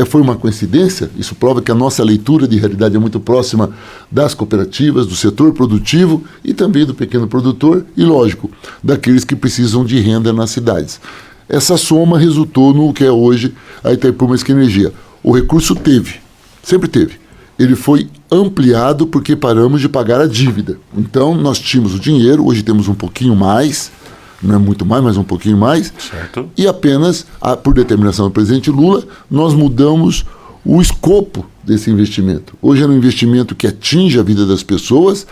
foi uma coincidência. Isso prova que a nossa leitura de realidade é muito próxima das cooperativas, do setor produtivo e também do pequeno produtor e, lógico, daqueles que precisam de renda nas cidades. Essa soma resultou no que é hoje a Itaipu Mais Que Energia. O recurso sempre teve. Ele foi ampliado porque paramos de pagar a dívida. Então, nós tínhamos o dinheiro, hoje temos um pouquinho mais, não é muito mais, mas um pouquinho mais. Certo. E apenas, por determinação do presidente Lula, nós mudamos o escopo desse investimento. Hoje é um investimento que atinge a vida das pessoas,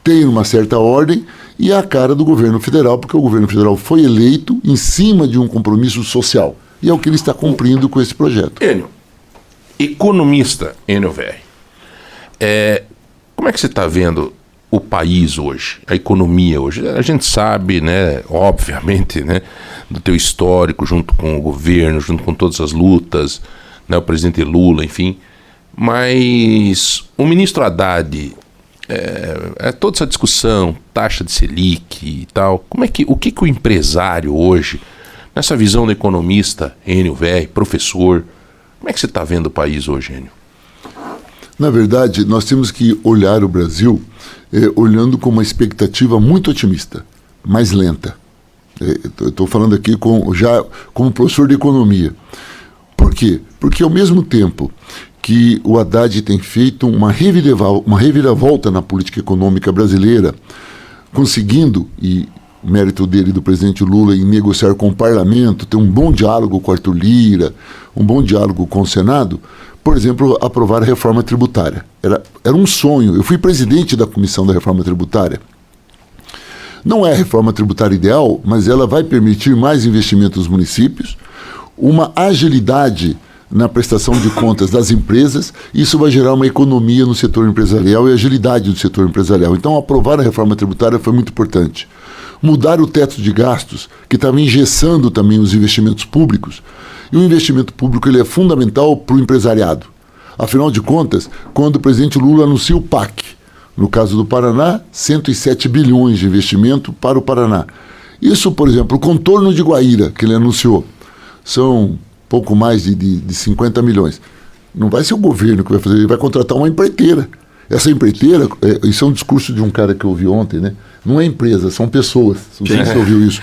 tem uma certa ordem e é a cara do governo federal, porque o governo federal foi eleito em cima de um compromisso social. E é o que ele está cumprindo com esse projeto. Enio, economista Enio Verri, como é que você está vendo o país hoje, a economia hoje? A gente sabe, né, obviamente, né, do teu histórico junto com o governo, junto com todas as lutas, né, o presidente Lula, enfim, mas o ministro Haddad, toda essa discussão, taxa de Selic e tal, o que o empresário hoje, nessa visão do economista Enio Verri, professor, como é que você está vendo o país hoje, Enio? Na verdade, nós temos que olhar o Brasil olhando com uma expectativa muito otimista, mais lenta. Estou falando aqui já como professor de economia. Por quê? Porque ao mesmo tempo que o Haddad tem feito uma reviravolta na política econômica brasileira, conseguindo, e o mérito dele, do presidente Lula, em negociar com o parlamento, ter um bom diálogo com Arthur Lira, um bom diálogo com o Senado, por exemplo, aprovar a reforma tributária. Era um sonho. Eu fui presidente da comissão da reforma tributária. Não é a reforma tributária ideal, mas ela vai permitir mais investimento nos municípios, uma agilidade na prestação de contas das empresas. Isso vai gerar uma economia no setor empresarial e agilidade no setor empresarial. Então, aprovar a reforma tributária foi muito importante. Mudar o teto de gastos, que estava engessando também os investimentos públicos. E o investimento público ele é fundamental para o empresariado. Afinal de contas, quando o presidente Lula anuncia o PAC, no caso do Paraná, 107 bilhões de investimento para o Paraná. Isso, por exemplo, o contorno de Guaíra, que ele anunciou, são pouco mais de 50 milhões. Não vai ser o governo que vai fazer, ele vai contratar uma empreiteira. Essa empreiteira, isso é um discurso de um cara que eu ouvi ontem, né? Não é empresa, são pessoas. Não sei se você ouviu isso.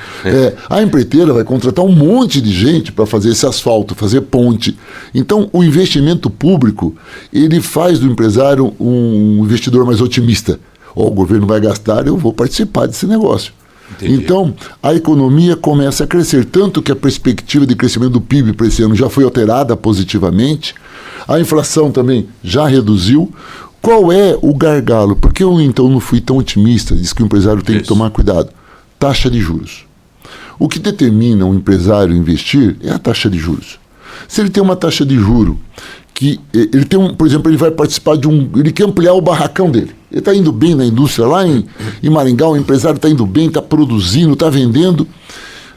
A empreiteira vai contratar um monte de gente para fazer esse asfalto, fazer ponte. Então, o investimento público, ele faz do empresário um investidor mais otimista. O governo vai gastar, eu vou participar desse negócio. Entendi. Então, a economia começa a crescer, tanto que a perspectiva de crescimento do PIB para esse ano já foi alterada positivamente, a inflação também já reduziu. Qual é o gargalo? Por que eu, então, não fui tão otimista? Diz que o empresário tem que tomar cuidado. Taxa de juros. O que determina um empresário investir é a taxa de juros. Se ele tem uma taxa de juro que ele tem por exemplo, ele vai participar ele quer ampliar o barracão dele. Ele está indo bem na indústria lá em Maringá, o empresário está indo bem, está produzindo, está vendendo,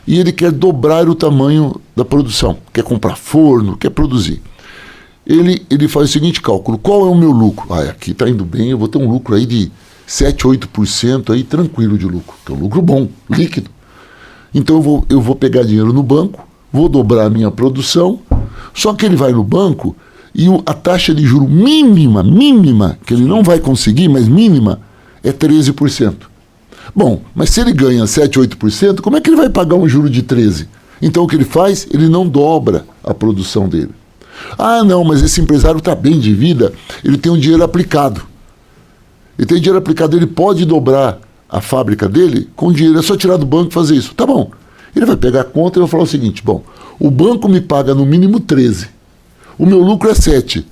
e ele quer dobrar o tamanho da produção, quer comprar forno, quer produzir. Ele faz o seguinte cálculo: qual é o meu lucro? Aqui está indo bem, eu vou ter um lucro aí de 7, 8% aí, tranquilo de lucro, que é um lucro bom, líquido. Então eu vou pegar dinheiro no banco, vou dobrar a minha produção, só que ele vai no banco e a taxa de juro mínima, que ele não vai conseguir, mas mínima, é 13%. Bom, mas se ele ganha 7, 8%, como é que ele vai pagar um juro de 13%? Então o que ele faz? Ele não dobra a produção dele. Não, mas esse empresário está bem de vida, ele tem um dinheiro aplicado. Ele tem dinheiro aplicado, ele pode dobrar a fábrica dele com dinheiro, é só tirar do banco e fazer isso. Tá bom. Ele vai pegar a conta e vai falar o seguinte: bom, o banco me paga no mínimo 13%, o meu lucro é 7%,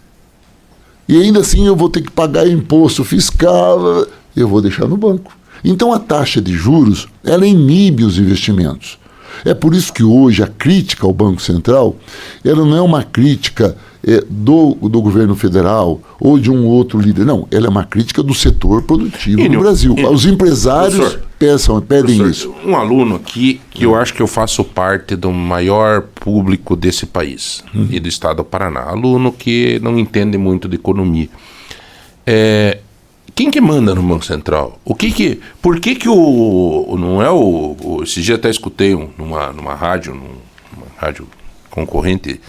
e ainda assim eu vou ter que pagar imposto fiscal, eu vou deixar no banco. Então a taxa de juros, ela inibe os investimentos. É por isso que hoje a crítica ao Banco Central, ela não é uma crítica do governo federal ou de um outro líder. Não, ela é uma crítica do setor produtivo do Brasil. Os empresários pedem isso. Um aluno aqui, que eu acho que eu faço parte do maior público desse país e do estado do Paraná. Aluno que não entende muito de economia. Quem que manda no Banco Central? Por que não é esses dias até escutei numa rádio concorrente,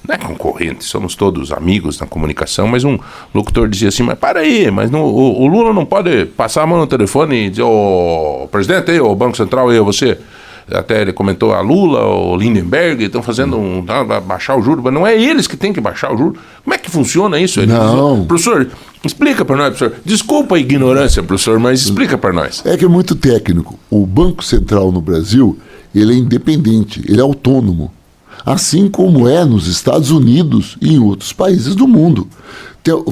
não é concorrente, somos todos amigos na comunicação, mas um locutor dizia assim: mas para aí, mas o Lula não pode passar a mão no telefone e dizer: ô presidente, aí, o Banco Central, aí, você... Até ele comentou, a Lula, o Lindenberg estão fazendo baixar o juro, mas não é eles que têm que baixar o juro. Como é que funciona isso? Não. Professor, explica para nós, professor. Desculpa a ignorância, professor, mas explica para nós. É que é muito técnico. O Banco Central no Brasil, ele é independente, ele é autônomo. Assim como é nos Estados Unidos e em outros países do mundo.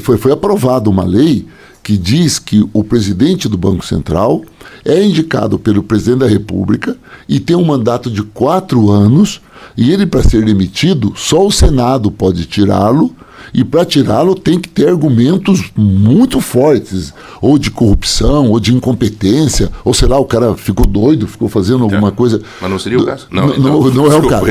Foi aprovada uma lei que diz que o presidente do Banco Central é indicado pelo presidente da República e tem um mandato de 4 anos, e ele, para ser demitido, só o Senado pode tirá-lo, e para tirá-lo tem que ter argumentos muito fortes, ou de corrupção, ou de incompetência, ou sei lá, o cara ficou doido, ficou fazendo alguma coisa. Mas não seria o caso? Não é o caso.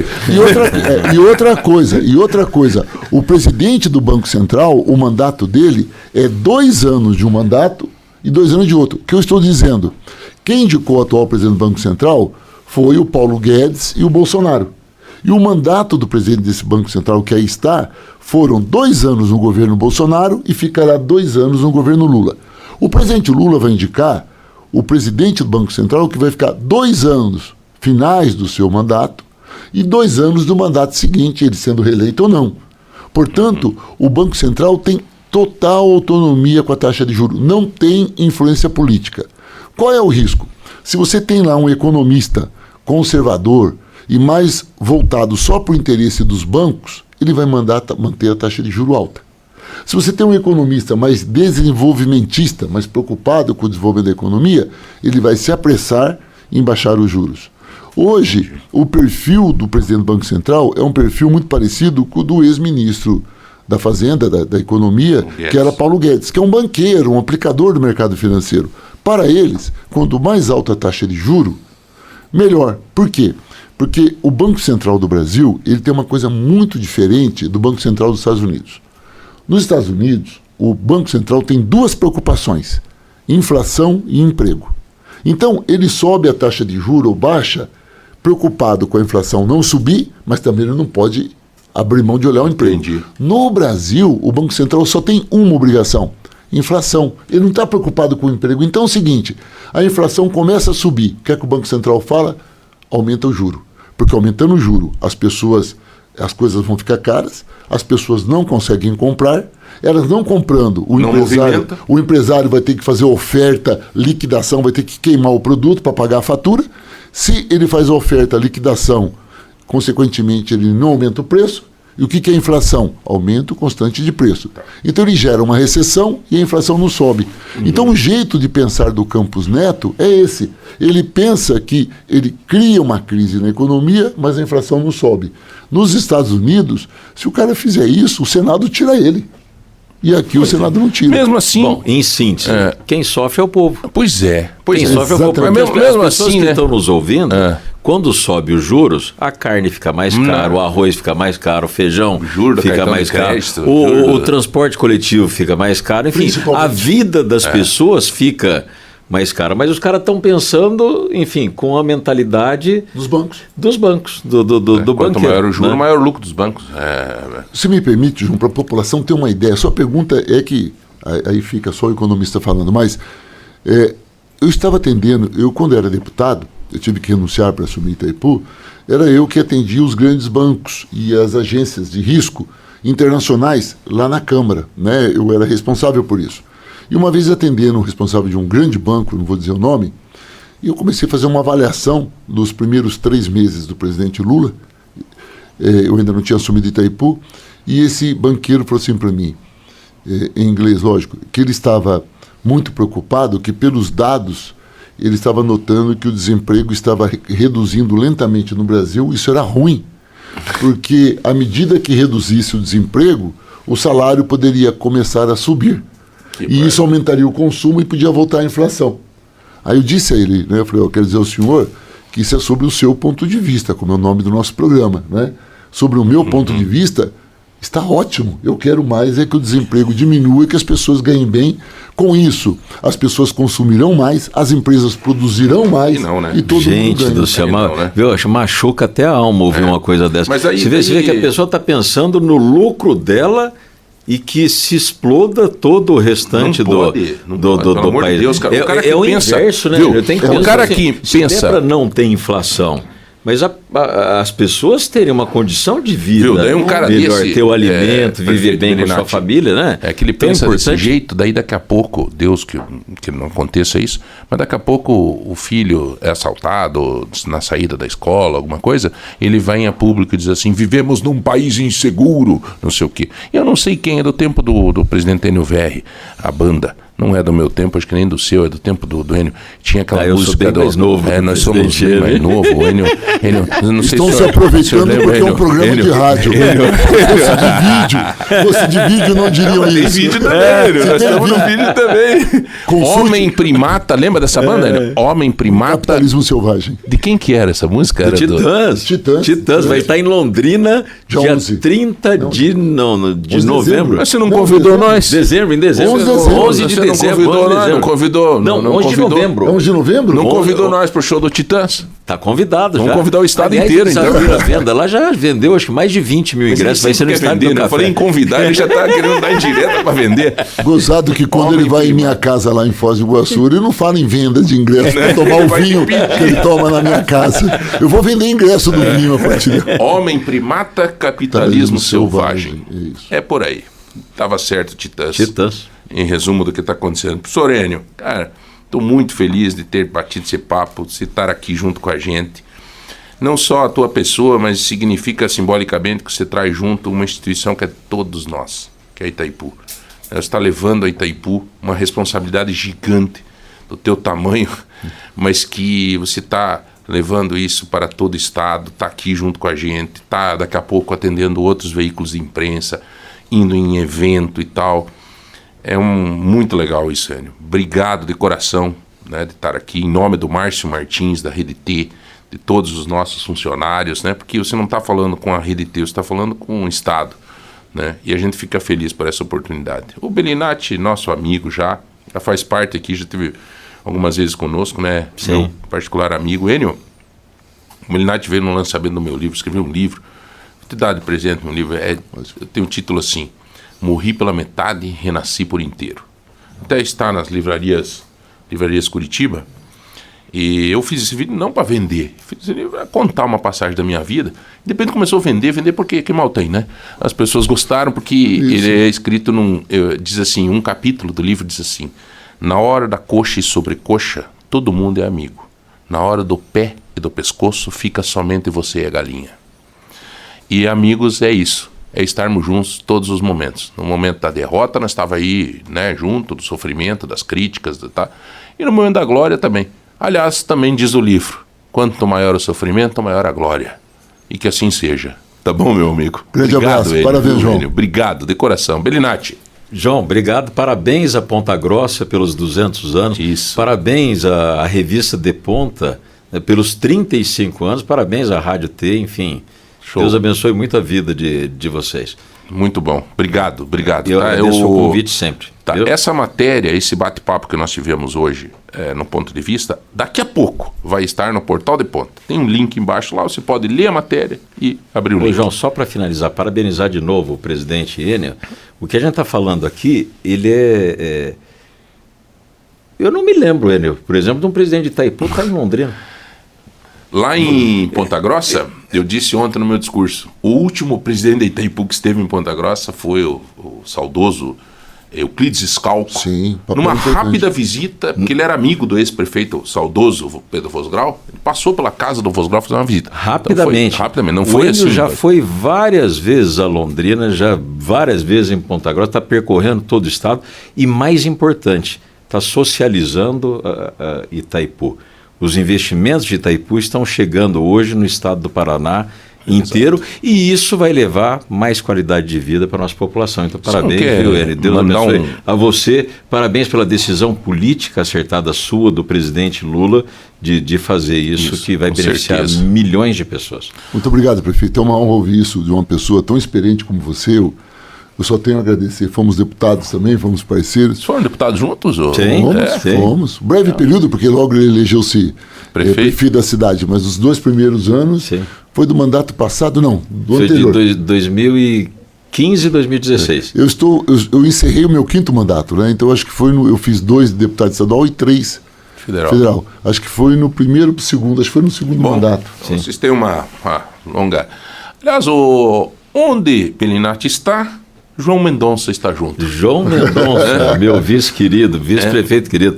E outra coisa, o presidente do Banco Central, o mandato dele é 2 anos de um mandato e 2 anos de outro. O que eu estou dizendo? Quem indicou o atual presidente do Banco Central foi o Paulo Guedes e o Bolsonaro. E o mandato do presidente desse Banco Central, que aí está, foram 2 anos no governo Bolsonaro e ficará 2 anos no governo Lula. O presidente Lula vai indicar o presidente do Banco Central, que vai ficar 2 anos finais do seu mandato e 2 anos do mandato seguinte, ele sendo reeleito ou não. Portanto, o Banco Central tem total autonomia com a taxa de juros, não tem influência política. Qual é o risco? Se você tem lá um economista conservador e mais voltado só para o interesse dos bancos, ele vai manter a taxa de juros alta. Se você tem um economista mais desenvolvimentista, mais preocupado com o desenvolvimento da economia, ele vai se apressar em baixar os juros. Hoje, o perfil do presidente do Banco Central é um perfil muito parecido com o do ex-ministro da Fazenda, da Economia, que era Paulo Guedes, que é um banqueiro, um aplicador do mercado financeiro. Para eles, quanto mais alta a taxa de juro, melhor. Por quê? Porque o Banco Central do Brasil ele tem uma coisa muito diferente do Banco Central dos Estados Unidos. Nos Estados Unidos, o Banco Central tem duas preocupações: inflação e emprego. Então, ele sobe a taxa de juros ou baixa, preocupado com a inflação não subir, mas também ele não pode abrir mão de olhar o emprego. Entendi. No Brasil, o Banco Central só tem uma obrigação: inflação. Ele não está preocupado com o emprego. Então é o seguinte, a inflação começa a subir. O que é que o Banco Central fala? Aumenta o juro. Porque aumentando o juro, as coisas vão ficar caras, as pessoas não conseguem comprar, elas não comprando, o empresário vai ter que fazer oferta, liquidação, vai ter que queimar o produto para pagar a fatura. Se ele faz a oferta, liquidação, consequentemente ele não aumenta o preço. E o que é inflação? Aumento constante de preço. Então ele gera uma recessão e a inflação não sobe. Então o jeito de pensar do Campos Neto é esse. Ele pensa que ele cria uma crise na economia, mas a inflação não sobe. Nos Estados Unidos, se o cara fizer isso, o Senado tira ele. E aqui o Senado não tira. Mesmo assim... Bom, em síntese, quem sofre é o povo. Pois é. Quem sofre é o povo. Mas mesmo as pessoas assim, que né? estão nos ouvindo, quando sobe os juros, a carne fica mais cara, o arroz fica mais caro, o feijão fica mais caro, o transporte coletivo fica mais caro. Enfim, a vida das pessoas fica mais cara. Mas os caras estão pensando, enfim, com a mentalidade... Dos bancos. Do banqueiro. Quanto maior o juro, maior o lucro dos bancos. Se me permite, João, para a população ter uma ideia, a sua pergunta é que, aí fica só o economista falando, mas eu estava atendendo, quando era deputado, eu tive que renunciar para assumir Itaipu, era eu que atendia os grandes bancos e as agências de risco internacionais lá na Câmara, né? Eu era responsável por isso. E uma vez atendendo o responsável de um grande banco, não vou dizer o nome, e eu comecei a fazer uma avaliação dos primeiros 3 meses do presidente Lula. Eu ainda não tinha assumido Itaipu, e esse banqueiro falou assim para mim, em inglês, lógico, que ele estava muito preocupado, que pelos dados ele estava notando que o desemprego estava reduzindo lentamente no Brasil. Isso era ruim, porque à medida que reduzisse o desemprego, o salário poderia começar a subir. E isso aumentaria o consumo e podia voltar à inflação. Aí eu disse a ele, né, eu falei, eu quero dizer ao senhor que isso é sobre o seu ponto de vista, como é o nome do nosso programa, né? Sobre o meu ponto de vista, está ótimo. Eu quero mais é que o desemprego diminua e que as pessoas ganhem bem. Com isso, as pessoas consumirão mais, as empresas produzirão mais e todo mundo ganha. Gente do céu, machuca até a alma ouvir uma coisa dessa. Mas aí, você vê que a pessoa está pensando no lucro dela e que se exploda todo o restante do país. Deus, cara, o cara que o pensa, inverso, né? Viu? Eu tenho que o cara assim, que pensa... Se é para não ter inflação, mas as pessoas terem uma condição de vida daí um cara melhor, desse, ter o alimento, viver bem com a sua família, né? É que ele pensa desse jeito, daí daqui a pouco, Deus que não aconteça isso, mas daqui a pouco o filho é assaltado na saída da escola, alguma coisa, ele vai a público e diz assim, vivemos num país inseguro, não sei o quê. Eu não sei quem é do tempo do presidente Enio Verri, a banda. Não é do meu tempo, acho que nem do seu, é do tempo do Enio. Tinha aquela música eu sou bem mais novo. Nós somos bem mais novo. O Enio, não sei estão se aproveitando porque é um programa de rádio. Fosse de vídeo não diriam isso. Tem vídeo também, nós estamos no vídeo também. Homem Primata, lembra dessa banda, Enio? Homem Primata. Capitalismo Selvagem. De quem que era essa música? Era Titãs. Vai estar em Londrina dia 30 de novembro. Mas você não convidou nós? Em dezembro. 11 de dezembro. Não convidou nós? Não convidou. Não, 11 de novembro. É 11 de novembro? Não convidou nós pro show do Titãs? Tá convidado. Vamos já. convidar o estado Aliás, inteiro, eles então. abriram a venda. Lá já vendeu, acho que mais de 20 mil ingressos. Vai ser no estádio do né? Eu falei em convidar, ele já tá querendo dar indireta para vender. Gozado que quando ele vai em minha casa lá em Foz do Iguaçu, ele não fala em venda de ingresso para tomar o vinho que ele toma na minha casa. Eu vou vender ingresso do vinho a partir de... Homem, primata, capitalismo selvagem. Isso. É por aí. Tava certo, Titãs. Titãs. Em resumo do que está acontecendo. Professor Enio, cara, estou muito feliz de ter batido esse papo, de estar aqui junto com a gente. Não só a tua pessoa, mas significa simbolicamente que você traz junto uma instituição que é todos nós, que é a Itaipu. Você está levando a Itaipu uma responsabilidade gigante do teu tamanho, mas que você está levando isso para todo o estado, está aqui junto com a gente, está daqui a pouco atendendo outros veículos de imprensa, indo em evento e tal. É muito legal isso, Enio. Obrigado de coração, né, de estar aqui em nome do Márcio Martins, da Rede T, de todos os nossos funcionários, né, porque você não está falando com a Rede T, você está falando com o Estado, né, e a gente fica feliz por essa oportunidade. O Belinati, nosso amigo já faz parte aqui, já teve algumas vezes conosco, né, Sim. meu particular amigo. Enio, o Belinati veio no lançamento do meu livro, escreveu um livro, vou te dar de presente um livro, eu tenho um título assim: Morri pela metade, renasci por inteiro. Até está nas livrarias Curitiba. E eu fiz esse vídeo não para vender, fiz esse vídeo para contar uma passagem da minha vida. De repente começou a vender porque que mal tem, né? As pessoas gostaram porque ele é escrito diz assim, um capítulo do livro diz assim: na hora da coxa e sobrecoxa, todo mundo é amigo. Na hora do pé e do pescoço, fica somente você e a galinha. E amigos é isso. É estarmos juntos todos os momentos. No momento da derrota, nós estávamos aí, né, junto, do sofrimento, das críticas, tá? E no momento da glória também. Aliás, também diz o livro: quanto maior o sofrimento, maior a glória. E que assim seja. Tá bom, meu amigo? Grande abraço. Enio, Parabéns, João. Enio. Obrigado, de coração. Belinati. João, obrigado. Parabéns a Ponta Grossa pelos 200 anos. Isso. Parabéns à revista De Ponta, né, pelos 35 anos. Parabéns à Rádio T, enfim. Show. Deus abençoe muito a vida de vocês. Muito bom. Obrigado. Eu agradeço o convite sempre. Tá. Essa matéria, esse bate-papo que nós tivemos hoje no Ponto de Vista, daqui a pouco vai estar no Portal de Ponta. Tem um link embaixo lá, você pode ler a matéria e abrir o link. João, só para finalizar, parabenizar de novo o presidente Enio. O que a gente está falando aqui, ele eu não me lembro, Enio, por exemplo, de um presidente de Itaipu que está em Londrina. Lá em Ponta Grossa, eu disse ontem no meu discurso, o último presidente da Itaipu que esteve em Ponta Grossa foi o saudoso Euclides Scalco. Sim, numa importante. rápida visita, porque ele era amigo do ex-prefeito saudoso Pedro Vosgrau, ele passou pela casa do Vosgrau fazer uma visita. Rapidamente. Então rapidamente, não o foi Enio assim. já foi várias vezes a Londrina, já várias vezes em Ponta Grossa, está percorrendo todo o estado e, mais importante, está socializando a Itaipu. Os investimentos de Itaipu estão chegando hoje no estado do Paraná inteiro. Exato. E isso vai levar mais qualidade de vida para a nossa população. Então, parabéns, viu, Enio? Deus abençoe a você. Parabéns pela decisão política acertada sua, do presidente Lula, de fazer isso que vai beneficiar milhões de pessoas. Muito obrigado, prefeito. É uma honra ouvir isso de uma pessoa tão experiente como você. Eu só tenho a agradecer. Fomos deputados também, fomos parceiros. Foram deputados juntos? Ou... Sim, fomos. Breve período, porque logo ele elegeu-se prefeito da cidade. Mas os 2 primeiros anos foi do mandato passado, não, do anterior. Foi de 2015 e 2016. Eu encerrei o meu 5º mandato, né? Então acho que eu fiz 2 de deputado estadual e 3 federal. Acho que foi no primeiro para o segundo, acho que foi no segundo mandato. Então vocês têm uma longa... Aliás, onde Belinati está... João Mendonça está junto. João Mendonça, meu vice-querido, vice-prefeito querido.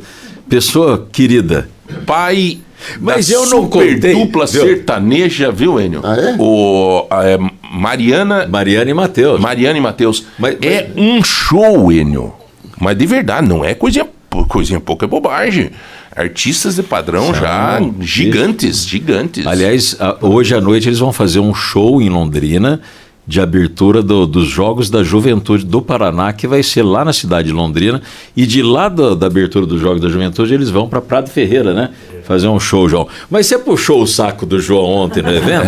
Pessoa querida. Pai mas da eu não contei. Dupla sertaneja, viu, Enio? Mariana e Matheus. Mariana e Matheus. É um show, Enio. Mas de verdade, não é coisinha pouca, é bobagem. Artistas de padrão gigantes. Aliás, hoje à noite eles vão fazer um show em Londrina de abertura dos Jogos da Juventude do Paraná, que vai ser lá na cidade de Londrina, e de lá da abertura dos Jogos da Juventude eles vão para Prado Ferreira, né? Fazer um show, João. Mas você puxou o saco do João ontem no evento?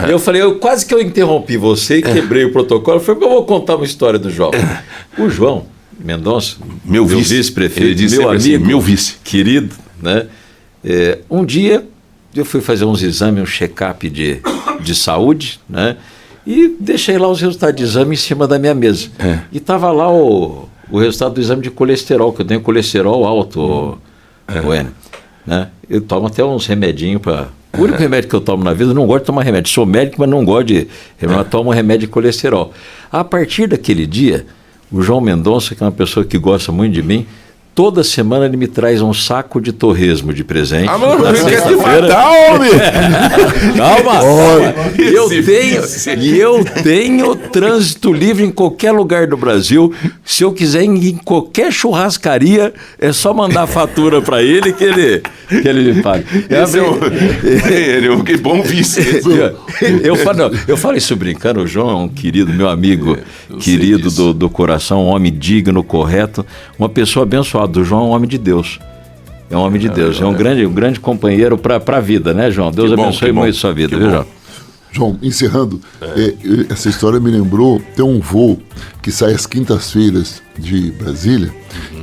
Eu falei, quase que eu interrompi você e quebrei o protocolo. Eu falei, eu vou contar uma história do João. O João Mendonça, meu vice-prefeito, meu amigo, assim, meu vice querido, né? Um dia eu fui fazer uns exames, um check-up de saúde, né? E deixei lá os resultados de exame em cima da minha mesa. E estava lá o resultado do exame de colesterol, que eu tenho colesterol alto, Enio, né? Eu tomo até uns remedinhos para... O único remédio que eu tomo na vida, eu não gosto de tomar remédio. Sou médico, mas não gosto de remédio. Tomo remédio de colesterol. A partir daquele dia, o João Mendonça, que é uma pessoa que gosta muito de mim, toda semana ele me traz um saco de torresmo de presente. Ah, mano, quer te matar, homem! Calma! Eu tenho trânsito livre em qualquer lugar do Brasil. Se eu quiser ir em qualquer churrascaria, é só mandar a fatura para ele que ele me paga. Que bom vice. Eu falo isso brincando, o João é um querido, meu amigo, querido do coração, um homem digno, correto, uma pessoa abençoada. O João é um homem de Deus. É um homem de Deus. É um grande companheiro para a vida, né, João? Deus abençoe muito a sua vida, viu, João? João, encerrando, essa história me lembrou, tem um voo que sai às quintas-feiras de Brasília,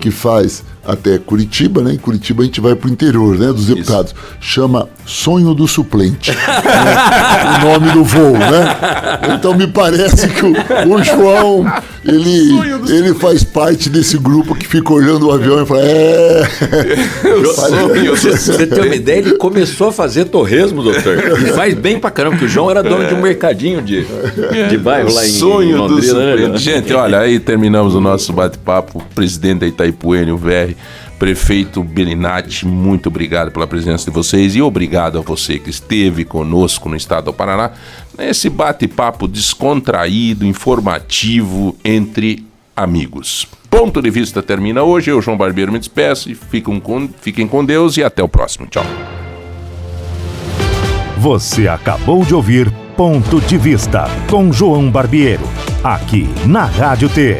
que faz até Curitiba, né? Em Curitiba a gente vai para o interior, né? Dos deputados. Isso. Chama Sonho do Suplente. O nome do voo, né? Então me parece que o João, ele faz parte desse grupo que fica olhando o avião e fala, Você tem uma ideia? Ele começou a fazer torresmo, doutor. E faz bem pra caramba, porque o João era dono de um mercadinho de bairro lá em Londrina. Né? Gente, olha, aí terminamos o nosso bate-papo. Presidente da Itaipu, Enio Verri, prefeito Bellinati, muito obrigado pela presença de vocês e obrigado a você que esteve conosco no estado do Paraná nesse bate-papo descontraído, informativo entre amigos. Ponto de Vista termina hoje. Eu, João Barbeiro, me despeço e fiquem com Deus e até o próximo. Tchau. Você acabou de ouvir Ponto de Vista com João Barbeiro, aqui na Rádio T.